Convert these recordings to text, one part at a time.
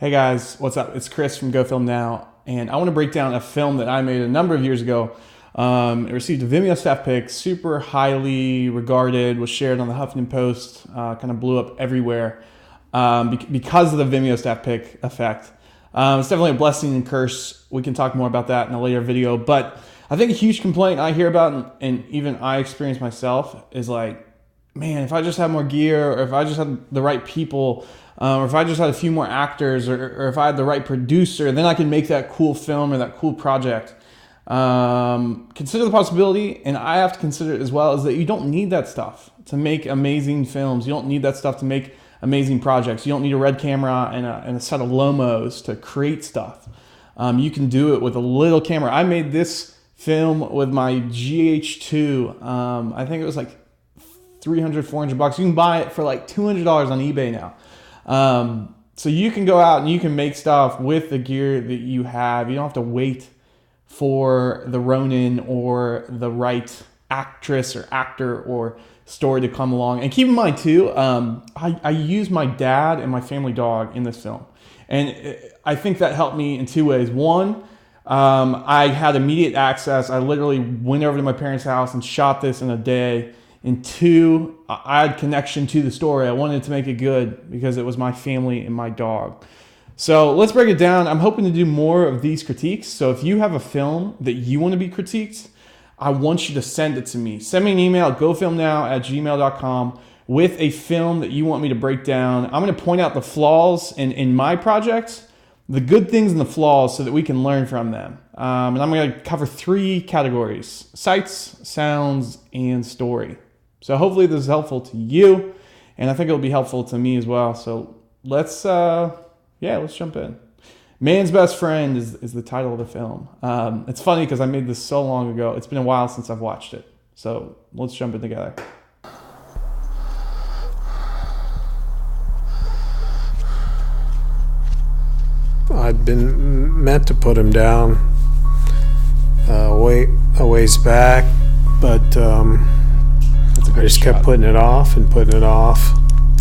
Hey guys, what's up? It's Chris from gofilmnow, and I want to break down a film that I made a number of years ago. It received a Vimeo staff pick, super highly regarded, was shared on the Huffington Post, kind of blew up everywhere because of the Vimeo staff pick effect. It's definitely a blessing and curse. We can talk more about that in a later video, but I think a huge complaint I hear about, and even I experience myself, is like, man, if I just had more gear, or if I just had the right people, or if I just had a few more actors, or if I had the right producer, then I can make that cool film or that cool project. Consider the possibility, and I have to consider it as well, is that you don't need that stuff to make amazing films. You don't need that stuff to make amazing projects. You don't need a red camera and a set of Lomos to create stuff. You can do it with a little camera. I made this film with my GH2. I think it was like $300, $400. You can buy it for like $200 on eBay now. So you can go out and you can make stuff with the gear that you have. You don't have to wait for the Ronin or the right actress or actor or story to come along. And keep in mind too, I use my dad and my family dog in this film. And I think that helped me in two ways. One, I had immediate access. I literally went over to my parents' house and shot this in a day. And two, I had connection to the story. I wanted to make it good because it was my family and my dog. So let's break it down. I'm hoping to do more of these critiques. So if you have a film that you want to be critiqued, I want you to send it to me. Send me an email at gofilmnow@gmail.com with a film that you want me to break down. I'm going to point out the flaws in my project, the good things and the flaws, so that we can learn from them. And I'm going to cover three categories: sights, sounds, and story. So hopefully this is helpful to you, and I think it'll be helpful to me as well. So let's jump in. Man's Best Friend is the title of the film. It's funny because I made this so long ago. It's been a while since I've watched it. So let's jump in together. I'd been meant to put him down a ways back, but I just kept putting it off and putting it off.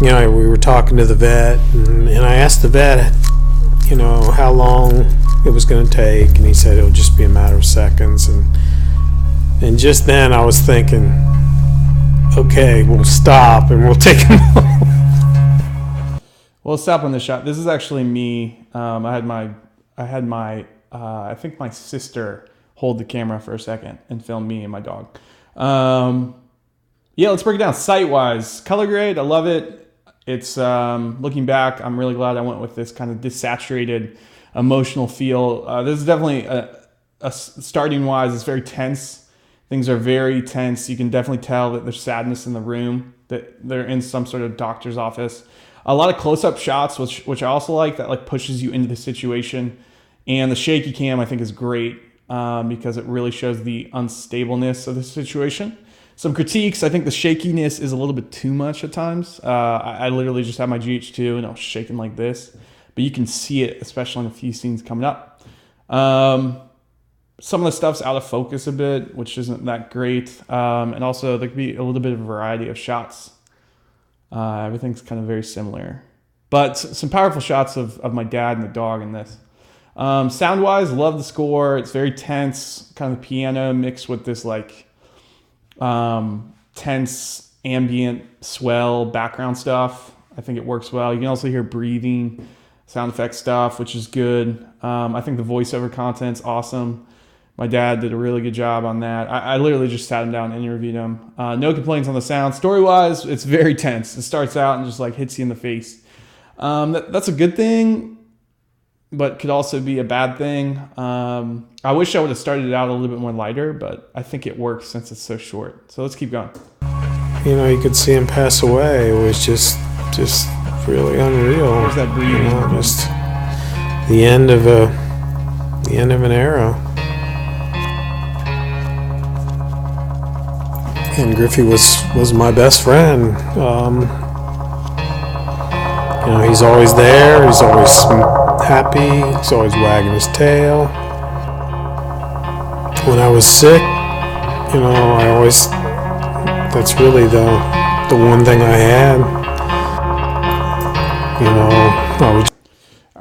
You know, we were talking to the vet, and I asked the vet, you know, how long it was going to take, and he said it would just be a matter of seconds. And just then I was thinking, okay, we'll stop and we'll take him home. Well, stop on this shot. This is actually me. I think my sister hold the camera for a second and film me and my dog. Yeah, let's break it down. Sight-wise, color grade, I love it. It's, looking back, I'm really glad I went with this kind of desaturated emotional feel. This is definitely a starting-wise, it's very tense. Things are very tense. You can definitely tell that there's sadness in the room, that they're in some sort of doctor's office. A lot of close-up shots, which I also like, that like pushes you into the situation. And the shaky cam, I think, is great because it really shows the unstableness of the situation. Some critiques, I think the shakiness is a little bit too much at times. I literally just had my GH2 and I was shaking like this. But you can see it, especially in a few scenes coming up. Some of the stuff's out of focus a bit, which isn't that great. And also, there could be a little bit of a variety of shots. Everything's kind of very similar. But some powerful shots of my dad and the dog in this. Sound-wise, love the score. It's very tense, kind of the piano mixed with this like tense ambient swell background stuff. I think it works well. You can also hear breathing, sound effect stuff, which is good. I think the voiceover content's awesome. My dad did a really good job on that. I literally just sat him down and interviewed him. No complaints on the sound. Story-wise, it's very tense. It starts out and just like hits you in the face. That's a good thing, but could also be a bad thing. I wish I would have started it out a little bit more lighter, but I think it works since it's so short. So let's keep going. You know, you could see him pass away. It was just really unreal. Where's that breathing? You know, just the end of an era. And Griffey was my best friend. You know, he's always there. He's always happy. He's always wagging his tail. When I was sick, you know, that's really the one thing I had. You know, I would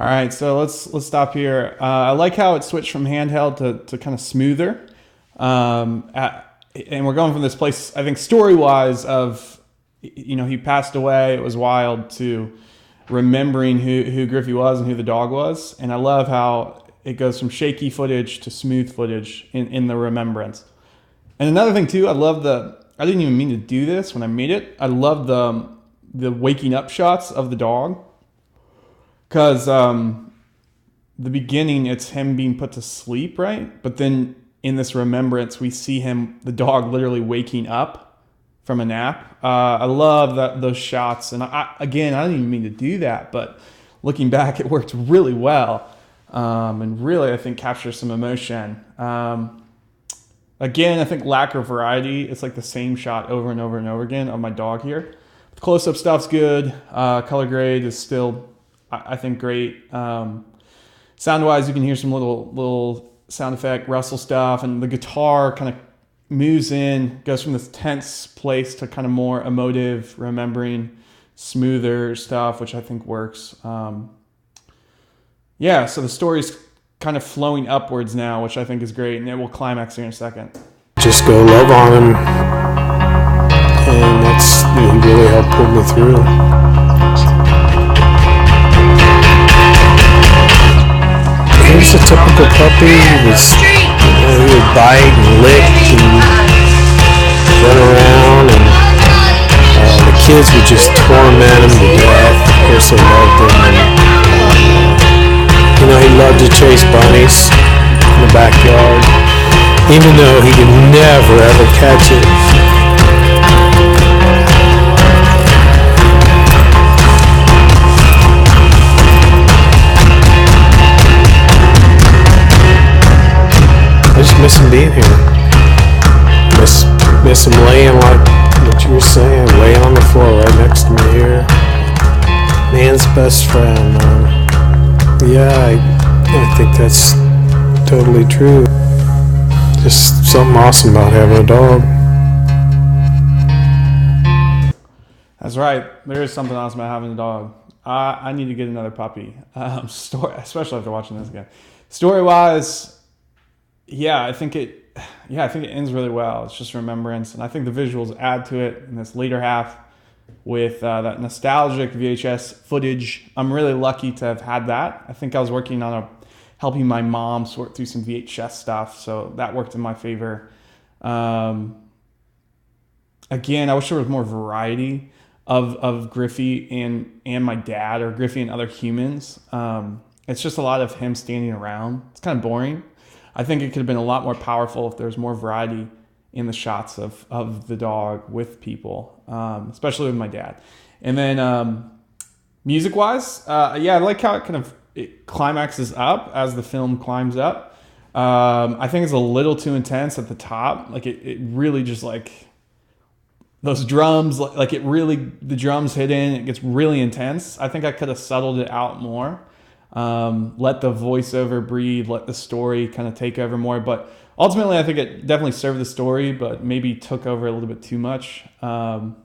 All right, so let's stop here. I like how it switched from handheld to kind of smoother, and we're going from this place, I think, story-wise of, he passed away, it was wild, to remembering who Griffey was and who the dog was. And I love how it goes from shaky footage to smooth footage in the remembrance. And another thing too, I didn't even mean to do this when I made it. I love the waking up shots of the dog. Because the beginning, it's him being put to sleep, right? But then in this remembrance, we see the dog literally waking up from a nap. I love those shots. And I didn't even mean to do that, but looking back, it worked really well. And really, I think, captures some emotion. Again, I think lack of variety. It's like the same shot over and over and over again of my dog here. The close-up stuff's good. Color grade is still, I think, great. Sound-wise, you can hear some little sound effect, rustle stuff, and the guitar kind of moves in, goes from this tense place to kind of more emotive, remembering, smoother stuff, which I think works. So the story's kind of flowing upwards now, which I think is great, and it will climax here in a second. Just go love on him, and he really helped pull me through. He was a typical puppy. He would bite and lick and run around, and the kids would just torment him to death. Of course, they loved him. And, he loved to chase bunnies in the backyard, even though he could never ever catch it. I just miss him being here. Miss him laying, like what you were saying, laying on the floor right next to me here. Man's best friend, man. Yeah, I think that's totally true. Just something awesome about having a dog. That's right. There is something awesome about having a dog. I need to get another puppy. Especially after watching this again. Story-wise, I think it ends really well. It's just remembrance, and I think the visuals add to it in this later half with that nostalgic VHS footage. I'm really lucky to have had that. I think I was working on helping my mom sort through some VHS stuff, so that worked in my favor. Again, I wish there was more variety of Griffey and my dad, or Griffey and other humans. It's just a lot of him standing around. It's kind of boring. I think it could have been a lot more powerful if there was more variety in the shots of the dog with people, especially with my dad. And then music-wise, I like how it climaxes up as the film climbs up. I think it's a little too intense at the top. Like it really just like those drums, the drums hit in, it gets really intense. I think I could have settled it out more. Let the voiceover breathe, let the story kind of take over more. But ultimately, I think it definitely served the story, but maybe took over a little bit too much. And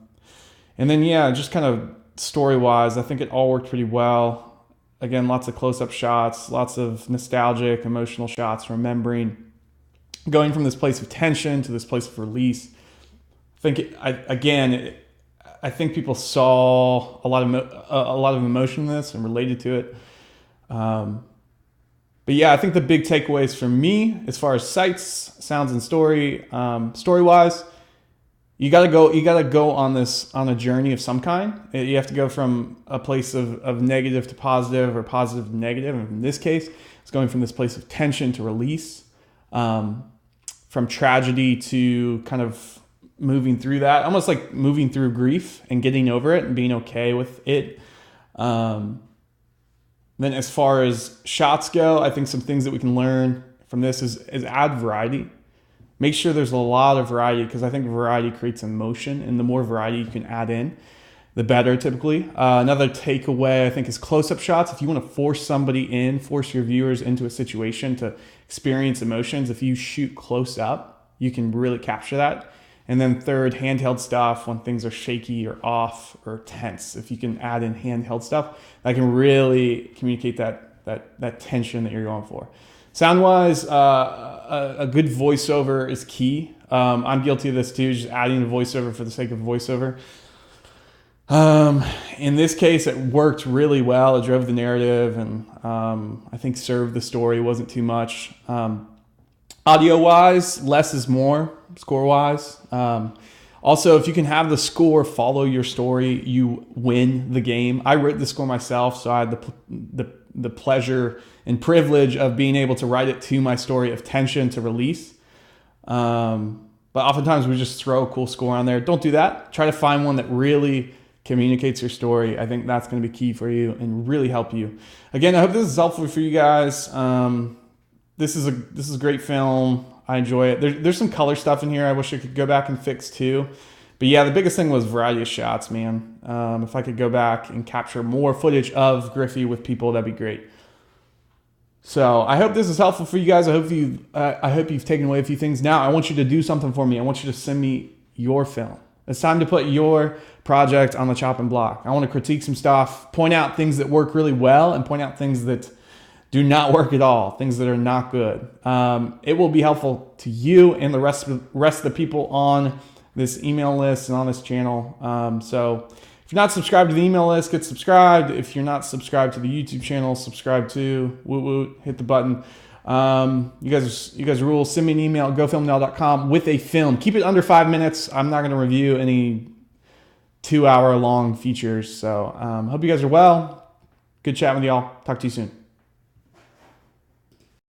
then, just kind of story-wise, I think it all worked pretty well. Again, lots of close-up shots, lots of nostalgic, emotional shots, remembering, going from this place of tension to this place of release. I think people saw a lot of emotion in this and related to it. I think the big takeaways for me, as far as sights, sounds, and story-wise, you gotta go on a journey of some kind. You have to go from a place of negative to positive, or positive to negative. And in this case, it's going from this place of tension to release, from tragedy to kind of moving through that, almost like moving through grief and getting over it and being okay with it. Then as far as shots go, I think some things that we can learn from this is add variety. Make sure there's a lot of variety, because I think variety creates emotion, and the more variety you can add in, the better typically. Another takeaway, I think, is close-up shots. If you want to force your viewers into a situation to experience emotions, if you shoot close up, you can really capture that. And then third, handheld stuff when things are shaky or off or tense. If you can add in handheld stuff, that can really communicate that that tension that you're going for. Sound wise, a good voiceover is key. I'm guilty of this too, just adding a voiceover for the sake of voiceover. In this case, it worked really well. It drove the narrative and I think served the story. It wasn't too much. Audio wise, less is more, score wise. Also, if you can have the score follow your story, you win the game. I wrote the score myself, so I had the pleasure and privilege of being able to write it to my story of tension to release. But oftentimes we just throw a cool score on there. Don't do that. Try to find one that really communicates your story. I think that's going to be key for you and really help you. Again, I hope this is helpful for you guys. This is a great film. I enjoy it. There's some color stuff in here I wish I could go back and fix too. But yeah, the biggest thing was variety of shots, man. If I could go back and capture more footage of Griffey with people, that'd be great. So I hope this is helpful for you guys. I hope you've taken away a few things. Now I want you to do something for me. I want you to send me your film. It's time to put your project on the chopping block. I want to critique some stuff, point out things that work really well, and point out things that do not work at all, things that are not good. It will be helpful to you and the rest of the people on this email list and on this channel. So if you're not subscribed to the email list, get subscribed. If you're not subscribed to the YouTube channel, subscribe too. Woot woot, hit the button. You guys rule. Send me an email at gofilmnow.com with a film. Keep it under 5 minutes. I'm not going to review any 2-hour long features. So hope you guys are well. Good chat with y'all. Talk to you soon.